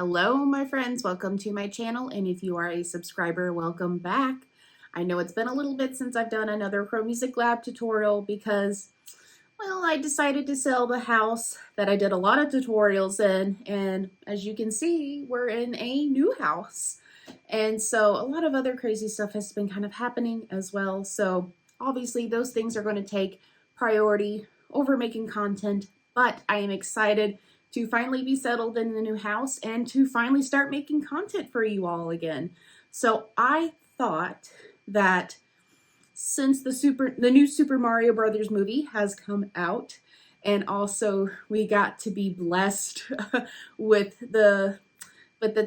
Hello, my friends. Welcome to my channel. And if you are a subscriber, welcome back. I know it's been a little bit since I've done another Pro Music Lab tutorial because, well, I decided to sell the house that I did a lot of tutorials in. And as you can see, we're in a new house. And so a lot of other crazy stuff has been kind of happening as well. So obviously those things are going to take priority over making content, but I am excited to finally be settled in the new house and to finally start making content for you all again. So I thought that since the new Super Mario Brothers movie has come out, and also we got to be blessed with the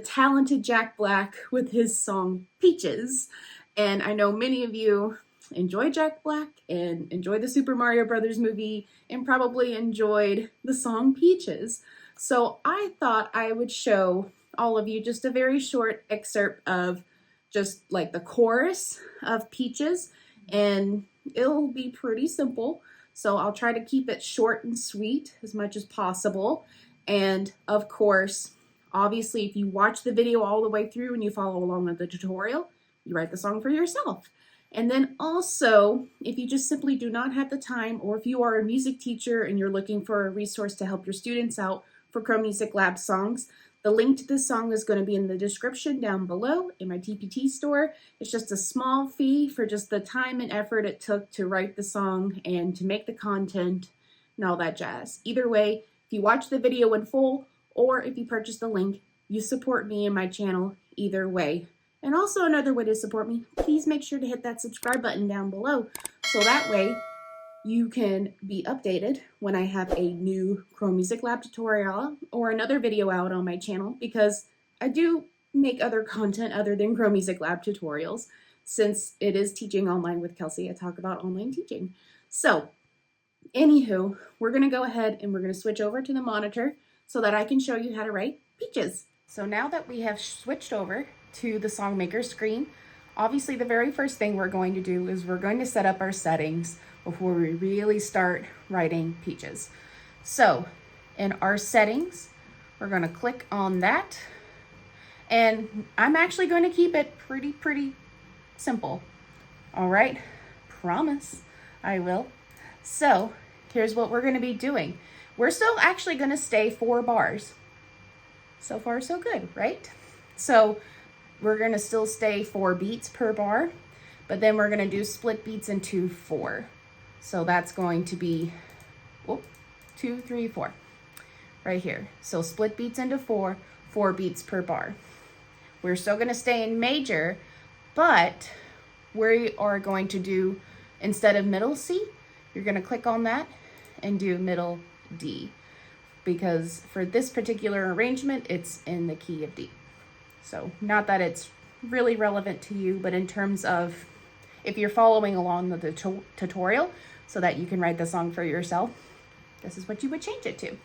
talented Jack Black with his song Peaches. And I know many of you enjoy Jack Black and enjoy the Super Mario Brothers movie and probably enjoyed the song Peaches. So I thought I would show all of you just a very short excerpt of just like the chorus of Peaches, and it'll be pretty simple. So I'll try to keep it short and sweet as much as possible. And of course, obviously, if you watch the video all the way through and you follow along with the tutorial, you write the song for yourself. And then also, if you just simply do not have the time, or if you are a music teacher and you're looking for a resource to help your students out for Pro Music Lab songs, the link to this song is going to be in the description down below in my TPT store. It's just a small fee for just the time and effort it took to write the song and to make the content and all that jazz. Either way, if you watch the video in full, or if you purchase the link, you support me and my channel either way. And also another way to support me, please make sure to hit that subscribe button down below so that way you can be updated when I have a new Pro Music Lab tutorial or another video out on my channel, because I do make other content other than Pro Music Lab tutorials. Since it is Teaching Online with Kelsey, I talk about online teaching. So anywho, we're going to go ahead and we're going to switch over to the monitor so that I can show you how to write Peaches. So now that we have switched over to the SongMaker screen, obviously the very first thing we're going to do is we're going to set up our settings before we really start writing Peaches. So in our settings, we're going to click on that, and I'm actually going to keep it pretty simple. All right, promise I will. So here's what we're going to be doing. We're still actually going to stay 4 bars. So far, so good, right? So we're going to still stay 4 beats per bar, but then we're going to do split beats into 4. So that's going to be 2, 3, 4 right here. So split beats into 4, 4 beats per bar. We're still going to stay in major, but we are going to do, instead of middle C, you're going to click on that and do middle D, because for this particular arrangement, it's in the key of D. So not that it's really relevant to you, but in terms of if you're following along with the tutorial so that you can write the song for yourself, this is what you would change it to.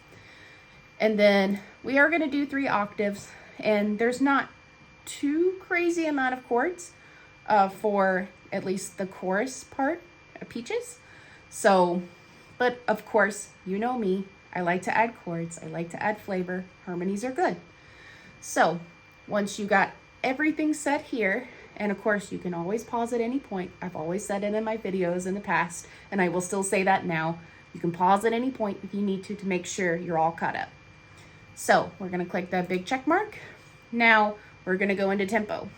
And then we are going to do 3 octaves, and there's not too crazy amount of chords for at least the chorus part of Peaches. So, but of course, you know me, I like to add chords, I like to add flavor, harmonies are good. So once you got everything set here, and of course you can always pause at any point, I've always said it in my videos in the past, and I will still say that now, you can pause at any point if you need to make sure you're all caught up. So we're gonna click that big check mark. Now we're gonna go into tempo.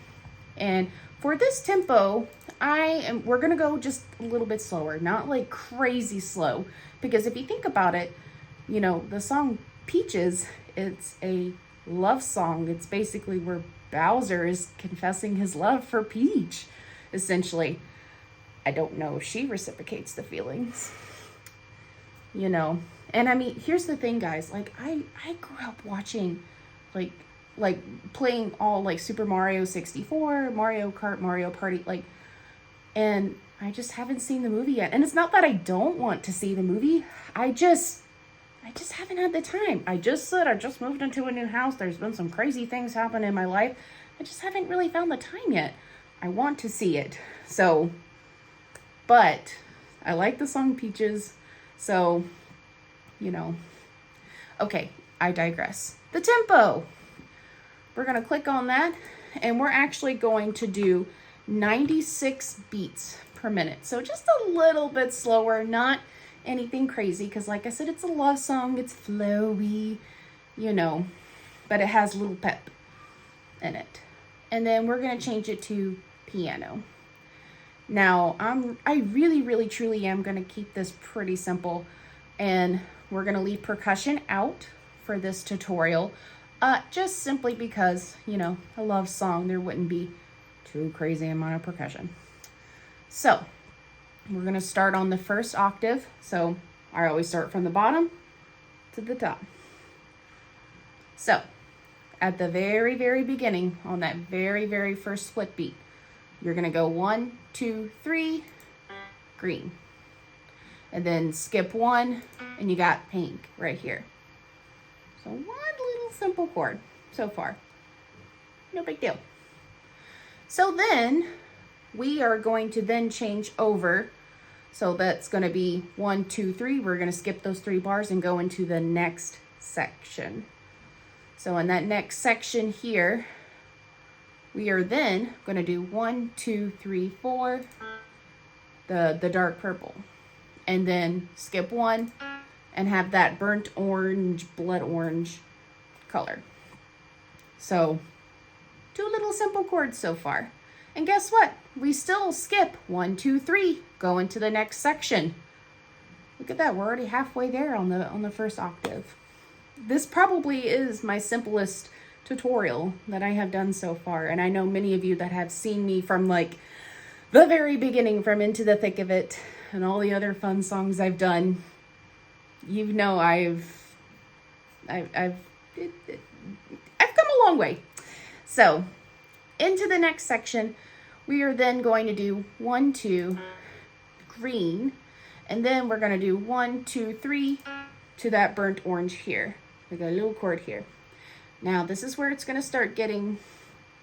And for this tempo, we're gonna go just a little bit slower, not like crazy slow, because if you think about it, you know, the song Peaches, it's a love song. It's basically where Bowser is confessing his love for Peach, essentially. I don't know if she reciprocates the feelings, you know. And I mean, here's the thing, guys, like I grew up watching like playing all like Super Mario 64, Mario Kart, Mario Party, like, and I just haven't seen the movie yet. And it's not that I don't want to see the movie. I just haven't had the time. I just said I just moved into a new house. There's been some crazy things happen in my life. I just haven't really found the time yet. I want to see it. So, but I like the song Peaches. So, you know, okay, I digress. The tempo. we're going to click on that, and we're actually going to do 96 beats per minute. So just a little bit slower, not anything crazy, because like I said, it's a love song, it's flowy, you know, but it has a little pep in it. And then we're going to change it to piano. Now, I really, truly am going to keep this pretty simple, and we're going to leave percussion out for this tutorial, just simply because, you know, a love song, there wouldn't be too crazy amount of percussion. So we're going to start on the first octave. So I always start from the bottom to the top. So at the very beginning, on that very first split beat, you're going to go 1, 2, 3, green. And then skip 1, and you got pink right here. So one little simple chord so far. No big deal. So then we are going to then change over. So that's going to be 1, 2, 3. We're going to skip those 3 bars and go into the next section. So in that next section here, we are then going to do 1, 2, 3, 4, the dark purple, and then skip 1 and have that burnt orange, blood orange color. So 2 little simple chords so far. And guess what? We still skip 1, 2, 3, go into the next section. Look at that, we're already halfway there on the first octave. This probably is my simplest tutorial that I have done so far, and I know many of you that have seen me from like the very beginning, from Into the Thick of It and all the other fun songs I've done. You know, I've come a long way. So into the next section, we are then going to do 1, 2, green, and then we're going to do 1, 2, 3 to that burnt orange here. We got a little chord here. Now this is where it's going to start getting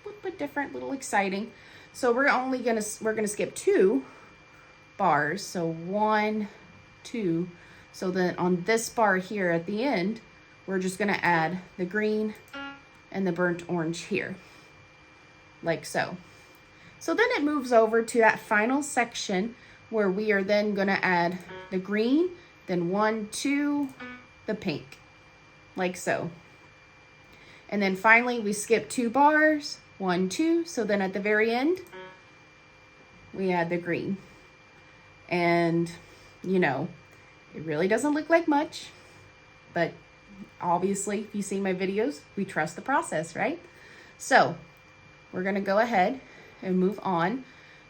a little bit different, a little exciting. So we're going to skip 2 bars. So 1, 2. So then on this bar here at the end, we're just going to add the green and the burnt orange here, like so. So then it moves over to that final section where we are then going to add the green, then 1, 2, the pink, like so. And then finally we skip 2 bars, 1, 2. So then at the very end, we add the green. And, you know, it really doesn't look like much, but obviously, if you see my videos, we trust the process, right? So we're going to go ahead and move on.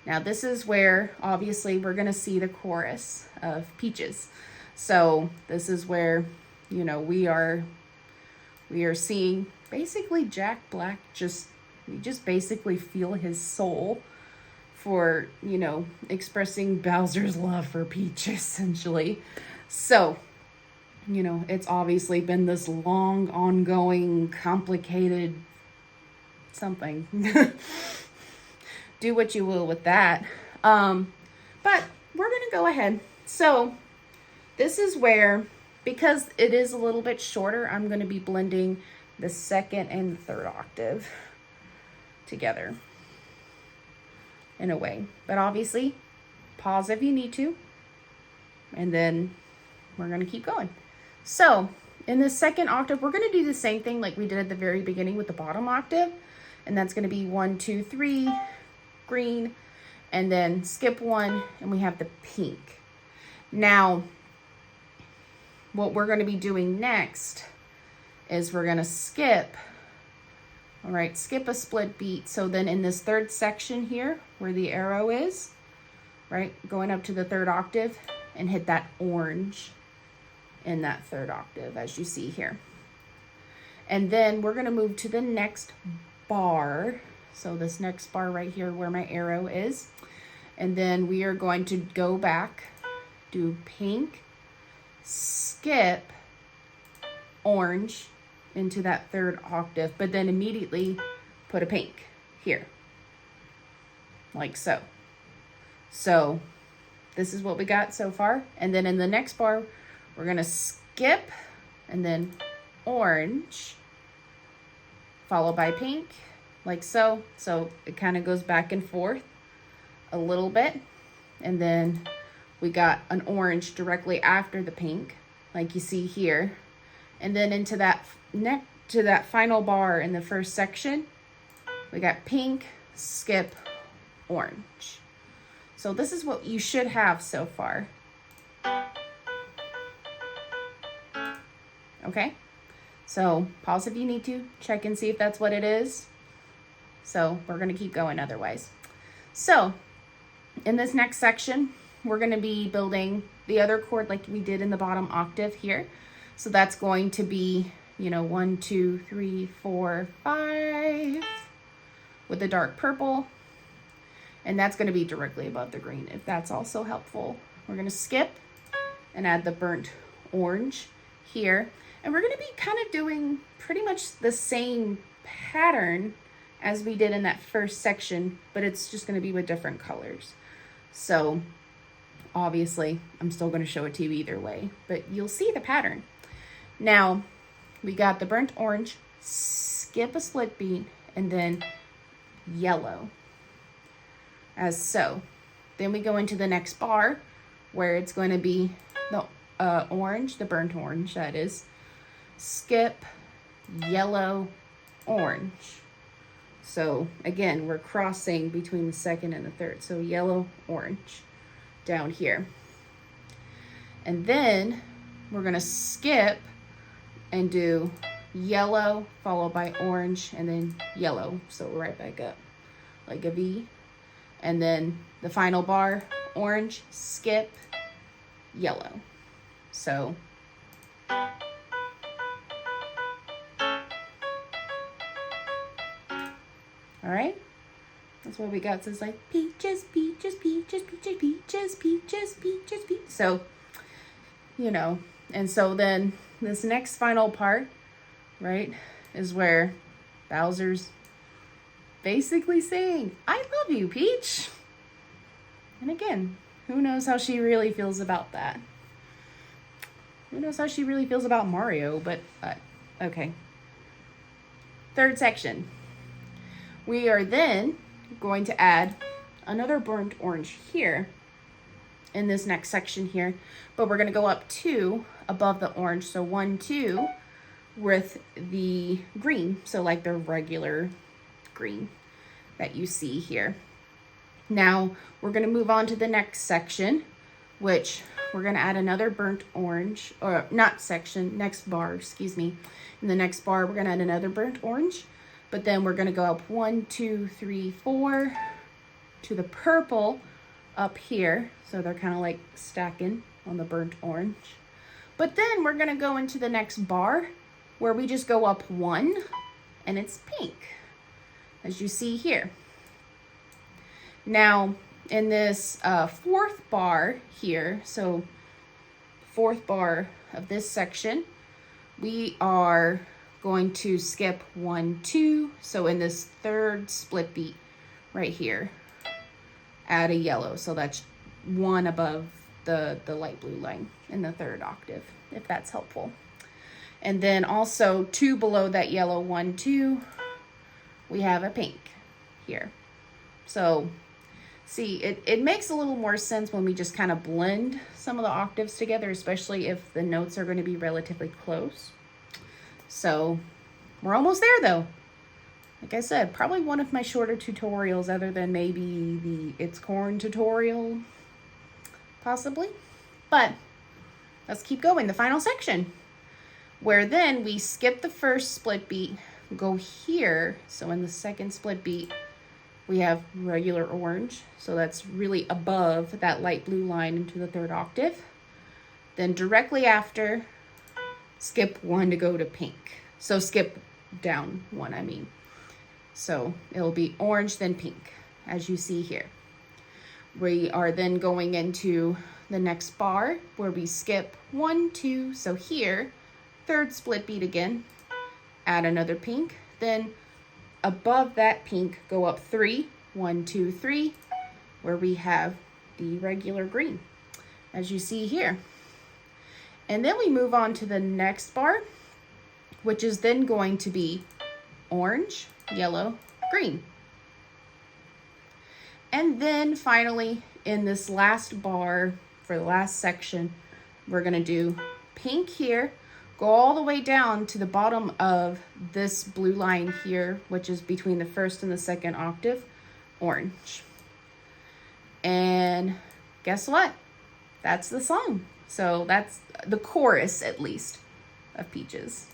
Now this is where obviously we're going to see the chorus of Peaches. So this is where, you know, we are seeing basically Jack Black, we just basically feel his soul for, you know, expressing Bowser's love for Peach, essentially. So, you know, it's obviously been this long, ongoing, complicated something. Do what you will with that. But we're going to go ahead. So this is where, because it is a little bit shorter, I'm going to be blending the second and third octave together in a way. But obviously, pause if you need to, and then we're going to keep going. So in the second octave, we're going to do the same thing like we did at the very beginning with the bottom octave, and that's going to be 1, 2, 3, green, and then skip 1, and we have the pink. Now, what we're going to be doing next is we're going to skip, all right, skip a split beat. So then in this third section here, where the arrow is, right, going up to the third octave, and hit that orange in that third octave, as you see here. And then we're going to move to the next bar. So this next bar right here where my arrow is. And then we are going to go back, do pink, skip orange into that third octave, but then immediately put a pink here, like so. So this is what we got so far. And then in the next bar, we're going to skip and then orange followed by pink, like so. So it kind of goes back and forth a little bit. And then we got an orange directly after the pink, like you see here. And then into that final bar in the first section, we got pink, skip, orange. So this is what you should have so far. Okay, so pause if you need to, check and see if that's what it is. So we're gonna keep going otherwise. So in this next section, we're gonna be building the other chord like we did in the bottom octave here. So that's going to be, 1, 2, 3, 4, 5 with the dark purple. And that's gonna be directly above the green, if that's also helpful. We're gonna skip and add the burnt orange here. And we're gonna be kind of doing pretty much the same pattern as we did in that first section, but it's just gonna be with different colors. So obviously I'm still gonna show it to you either way, but you'll see the pattern. Now we got the burnt orange, skip a split beat, and then yellow, as so. Then we go into the next bar where it's going to be the orange, the burnt orange that is, skip, yellow, orange. So again, we're crossing between the second and the third. So yellow, orange down here. And then we're gonna skip and do yellow followed by orange and then yellow. So right back up like a V. And then the final bar, orange, skip, yellow. So all right, that's what we got. So it's like peaches, peaches, peaches, peaches, peaches, peaches, peaches, peaches. So, and so then this next final part, right, is where Bowser's basically saying, I love you, Peach. And again, who knows how she really feels about that? Who knows how she really feels about Mario, but okay. Third section. We are then going to add another burnt orange here in this next section here, but we're going to go up 2 above the orange. So 1, 2 with the green. So like the regular green that you see here. Now we're going to move on to the next section, which we're going to add another burnt orange, or not section, next bar, excuse me. In the next bar, we're going to add another burnt orange. But then we're going to go up 1, 2, 3, 4 to the purple up here. So they're kind of like stacking on the burnt orange. But then we're going to go into the next bar where we just go up 1 and it's pink, as you see here. Now in this fourth bar here, so fourth bar of this section, we are going to skip 1, 2. So in this third split beat right here, add a yellow. So that's 1 above the light blue line in the third octave, if that's helpful. And then also 2 below that yellow, 1, 2, we have a pink here. So see, it makes a little more sense when we just kind of blend some of the octaves together, especially if the notes are going to be relatively close. So we're almost there though. Like I said, probably one of my shorter tutorials other than maybe the It's Corn tutorial, possibly. But let's keep going. The final section, where then we skip the first split beat, go here. So in the second split beat, we have regular orange. So that's really above that light blue line into the third octave. Then directly after, skip 1 to go to pink. So skip down 1, I mean. So it'll be orange, then pink, as you see here. We are then going into the next bar where we skip 1, 2. So here, third split beat again, add another pink. Then above that pink, go up 3, 1, 2, 3, where we have the regular green, as you see here. And then we move on to the next bar, which is then going to be orange, yellow, green. And then finally, in this last bar, for the last section, we're gonna do pink here, go all the way down to the bottom of this blue line here, which is between the first and the second octave, orange. And guess what? That's the song. So that's the chorus, at least, of Peaches.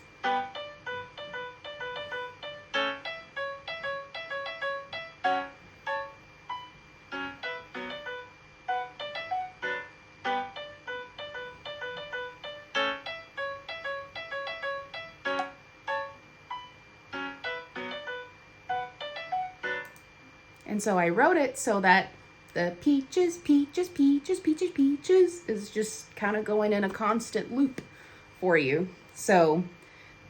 And so I wrote it so that the peaches, peaches, peaches, peaches, peaches is just kind of going in a constant loop for you. So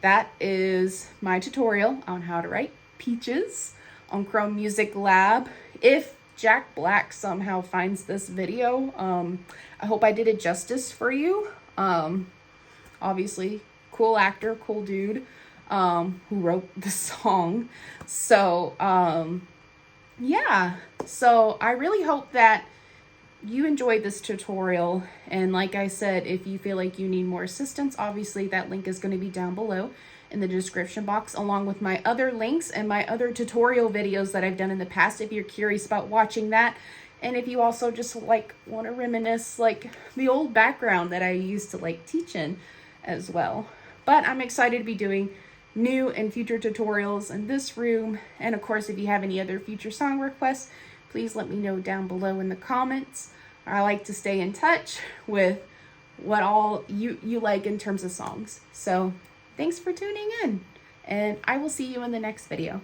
that is my tutorial on how to write Peaches on Chrome Music Lab. If Jack Black somehow finds this video, I hope I did it justice for you. Obviously, cool actor, cool dude, who wrote the song. So, yeah, so I really hope that you enjoyed this tutorial. And like I said, if you feel like you need more assistance, obviously that link is going to be down below in the description box, along with my other links and my other tutorial videos that I've done in the past if you're curious about watching that. And if you also just like want to reminisce like the old background that I used to like teach in as well. But I'm excited to be doing new and future tutorials in this room. And of course, if you have any other future song requests, please let me know down below in the comments. I like to stay in touch with what all you like in terms of songs. So thanks for tuning in, and I will see you in the next video.